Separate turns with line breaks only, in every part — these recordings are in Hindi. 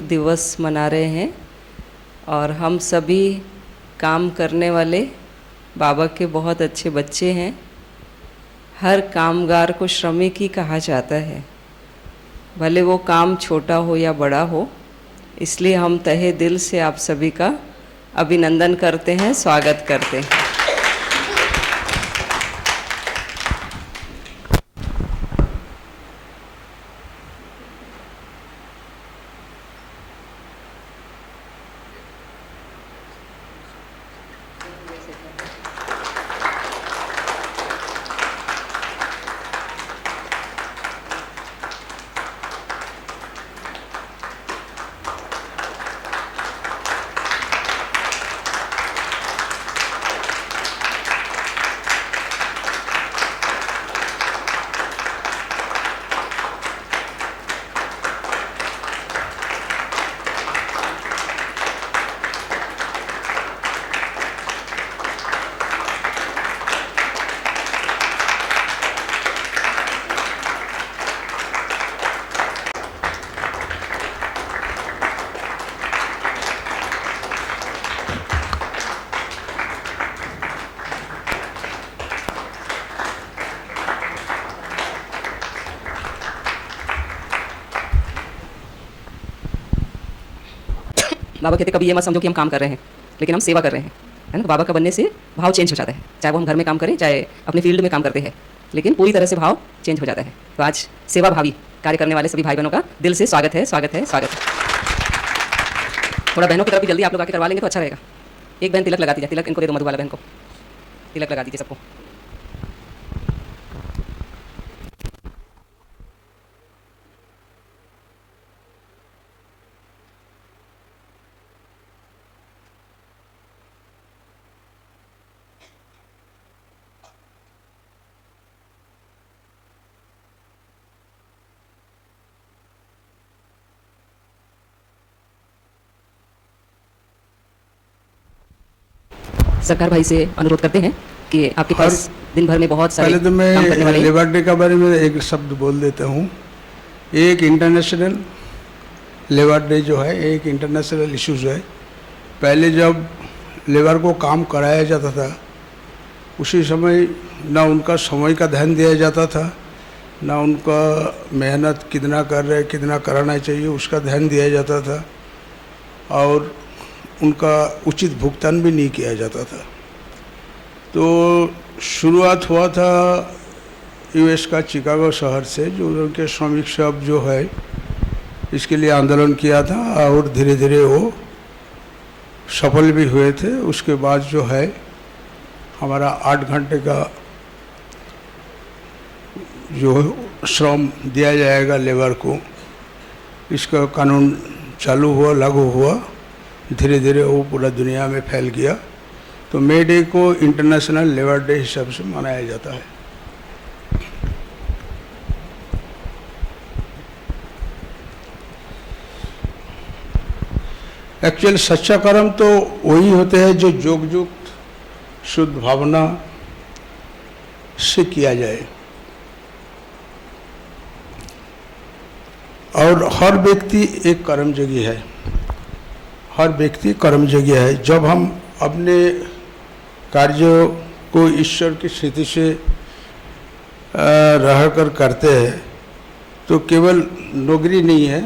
दिवस मना रहे हैं और हम सभी काम करने वाले बाबा के बहुत अच्छे बच्चे हैं। हर कामगार को श्रमिक ही कहा जाता है, भले वो काम छोटा हो या बड़ा हो। इसलिए हम तहे दिल से आप सभी का अभिनंदन करते हैं, स्वागत करते हैं। बाबा कहते कभी ये मत समझो कि हम काम कर रहे हैं, लेकिन हम सेवा कर रहे हैं, है ना। तो बाबा का बनने से भाव चेंज हो जाता है, चाहे वो हम घर में काम करें, चाहे अपने फील्ड में काम करते हैं, लेकिन पूरी तरह से भाव चेंज हो जाता है। तो आज सेवा भावी कार्य करने वाले सभी भाई बहनों का दिल से स्वागत है, स्वागत है, स्वागत है। थोड़ा बहनों की तरफ भी जल्दी आप लोग आके करवा लेंगे तो अच्छा रहेगा। एक बहन तिलक लगा दीजिए, तिलक इनको दे दो, मधुबाला बहन को तिलक लगा दीजिए सबको। सरकार भाई से अनुरोध करते हैं कि आपके पास दिन भर में बहुत सारे
पहले तो
काम करने
मैं
वाले
लेबर डे के बारे में एक शब्द बोल देता हूँ। एक इंटरनेशनल लेबर डे जो है, एक इंटरनेशनल इश्यूज है। पहले जब लेबर को काम कराया जाता था, उसी समय ना उनका समय का ध्यान दिया जाता था, ना उनका मेहनत कितना कर रहे, कितना कराना चाहिए उसका ध्यान दिया जाता था, और उनका उचित भुगतान भी नहीं किया जाता था। तो शुरुआत हुआ था यूएस का चिकागो शहर से, जो उनके श्रमिक सब जो है इसके लिए आंदोलन किया था, और धीरे धीरे वो सफल भी हुए थे। उसके बाद जो है हमारा 8 घंटे का जो श्रम दिया जाएगा लेबर को, इसका कानून चालू हुआ, लागू हुआ, धीरे धीरे वो पूरा दुनिया में फैल गया। तो मे डे को इंटरनेशनल लेबर डे हिसाब से मनाया जाता है। एक्चुअल सच्चा कर्म तो वही होते हैं जो योगयुक्त शुद्ध भावना से किया जाए, और हर व्यक्ति एक कर्मयोगी है, हर व्यक्ति कर्मयोगी है। जब हम अपने कार्यों को ईश्वर की स्थिति से रहकर करते हैं तो केवल नौकरी नहीं है,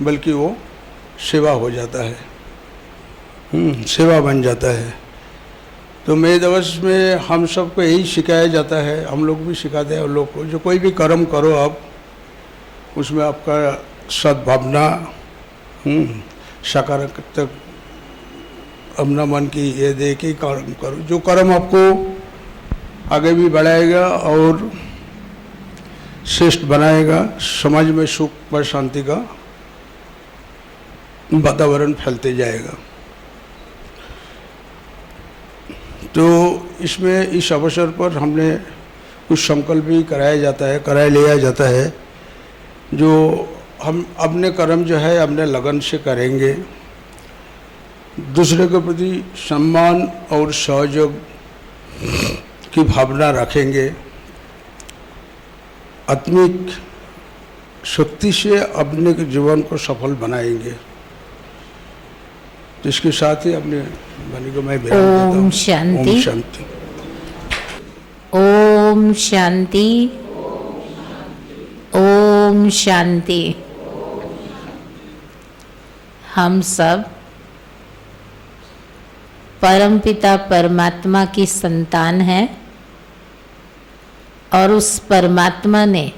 बल्कि वो सेवा हो जाता है, सेवा बन जाता है। तो मेरे दिवस में हम सबको यही सिखाया जाता है, हम लोग भी सिखाते हैं उन लोग को, जो कोई भी कर्म करो आप, उसमें आपका सद्भावना, सकारात्मक अपना मन की ये दे के कर्म करो, जो कर्म आपको आगे भी बढ़ाएगा और श्रेष्ठ बनाएगा, समाज में सुख व शांति का वातावरण फैलते जाएगा। तो इसमें इस अवसर पर हमने कुछ संकल्प भी कराया लिया जाता है, जो हम अपने कर्म जो है अपने लगन से करेंगे, दूसरे के प्रति सम्मान और सहयोग की भावना रखेंगे, आत्मिक शक्ति से अपने जीवन को सफल बनाएंगे। तो इसके साथ ही अपने वाणी को मैं विराम देता हूँ।
ओम शांति।
ओम शांति।
ओम शांति। ओम शांति। हम सब परमपिता परमात्मा की संतान हैं और उस परमात्मा ने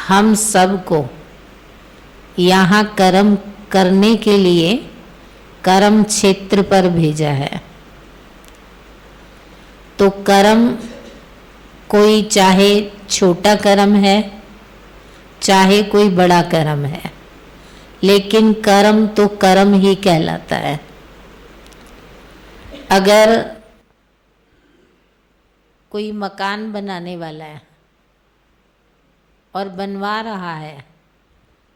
हम सब को यहाँ कर्म करने के लिए कर्म क्षेत्र पर भेजा है। तो कर्म कोई चाहे छोटा कर्म है चाहे कोई बड़ा कर्म है, लेकिन कर्म तो कर्म ही कहलाता है। अगर कोई मकान बनाने वाला है और बनवा रहा है,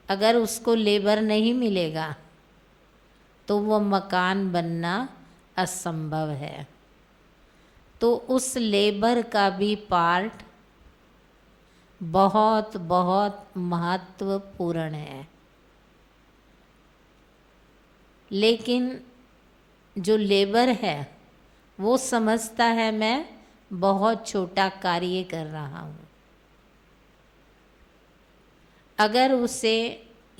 अगर उसको लेबर नहीं मिलेगा तो वो मकान बनना असंभव है। तो उस लेबर का भी पार्ट बहुत बहुत महत्वपूर्ण है। लेकिन जो लेबर है वो समझता है मैं बहुत छोटा कार्य कर रहा हूँ। अगर उसे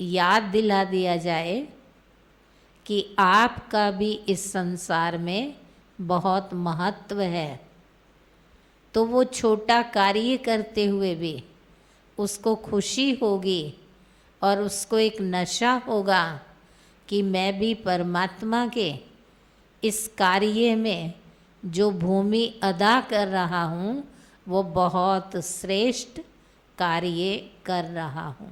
याद दिला दिया जाए कि आपका भी इस संसार में बहुत महत्व है, तो वो छोटा कार्य करते हुए भी उसको खुशी होगी और उसको एक नशा होगा कि मैं भी परमात्मा के इस कार्य में जो भूमि अदा कर रहा हूँ वो बहुत श्रेष्ठ कार्य कर रहा हूँ।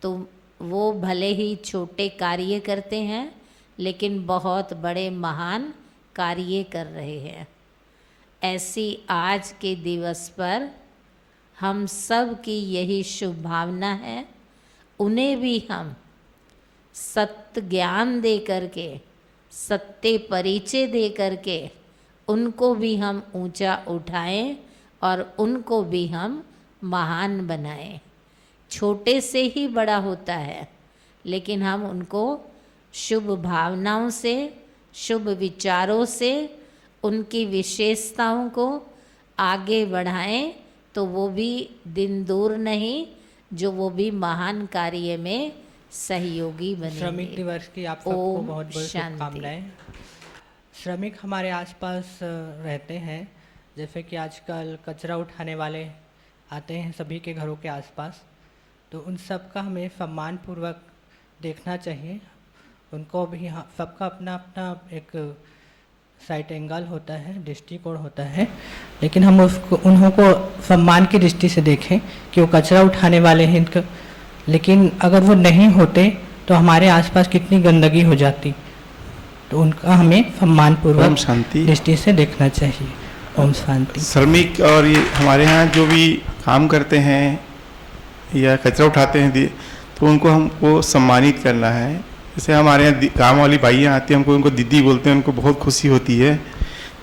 तो वो भले ही छोटे कार्य करते हैं लेकिन बहुत बड़े महान कार्य कर रहे हैं। ऐसी आज के दिवस पर हम सब की यही शुभ भावना है। उन्हें भी हम सत्य ज्ञान दे करके, सत्य परिचय दे करके उनको भी हम ऊंचा उठाएं और उनको भी हम महान बनाएं। छोटे से ही बड़ा होता है, लेकिन हम उनको शुभ भावनाओं से, शुभ विचारों से उनकी विशेषताओं को आगे बढ़ाएं तो वो भी दिन दूर नहीं जो वो भी महान कार्य में सहयोगी बनेंगे।
श्रमिक दिवस की आप सबको
ओम
बहुत बहुत
शांति।
शुभकामनाएं। श्रमिक हमारे आसपास रहते हैं, जैसे कि आजकल कचरा उठाने वाले आते हैं सभी के घरों के आसपास, तो उन सब का हमें सम्मानपूर्वक देखना चाहिए। उनको भी सबका अपना अपना एक साइट एंगल होता है, दृष्टिकोण होता है, लेकिन हम उसको उन्हों को सम्मान की दृष्टि से देखें कि वो कचरा उठाने वाले हैं इनका। लेकिन अगर वो नहीं होते तो हमारे आसपास कितनी गंदगी हो जाती, तो उनका हमें सम्मानपूर्वक शांति दृष्टि से देखना चाहिए। ओम शांति।
श्रमिक और ये हमारे यहाँ जो भी काम करते हैं या कचरा उठाते हैं तो उनको हमको सम्मानित करना है। जैसे हमारे यहाँ काम वाली भाइयाँ आती हैं, हमको उनको दीदी बोलते हैं, उनको बहुत खुशी होती है।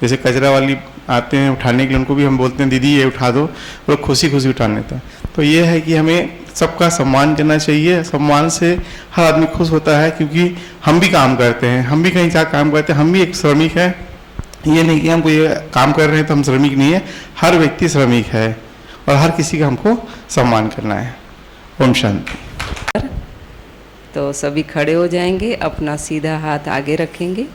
जैसे कचरा वाली आते हैं उठाने के लिए, उनको भी हम बोलते हैं दीदी ये उठा दो, वो खुशी खुशी उठाने था। तो ये है कि हमें सबका सम्मान करना चाहिए। सम्मान से हर आदमी खुश होता है, क्योंकि हम भी काम करते हैं, हम भी कहीं जा काम करते हैं, हम भी एक श्रमिक है। ये नहीं कि हम कोई काम कर रहे हैं तो हम श्रमिक नहीं है, हर व्यक्ति श्रमिक है और हर किसी का हमको सम्मान करना है। ओम शांति।
तो सभी खड़े हो जाएंगे, अपना सीधा हाथ आगे रखेंगे।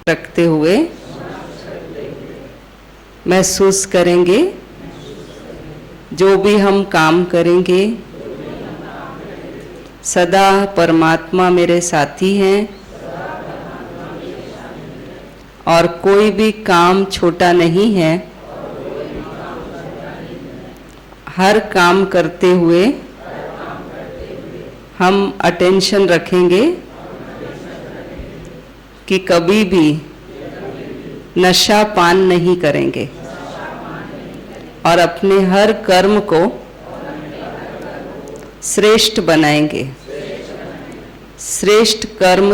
रखते हुए महसूस करेंगे जो भी हम काम करेंगे सदा परमात्मा मेरे साथी हैं और कोई भी काम छोटा नहीं है। हर काम करते हुए हम अटेंशन रखेंगे कि कभी भी नशा पान नहीं करेंगे और अपने हर कर्म को श्रेष्ठ बनाएंगे। श्रेष्ठ कर्म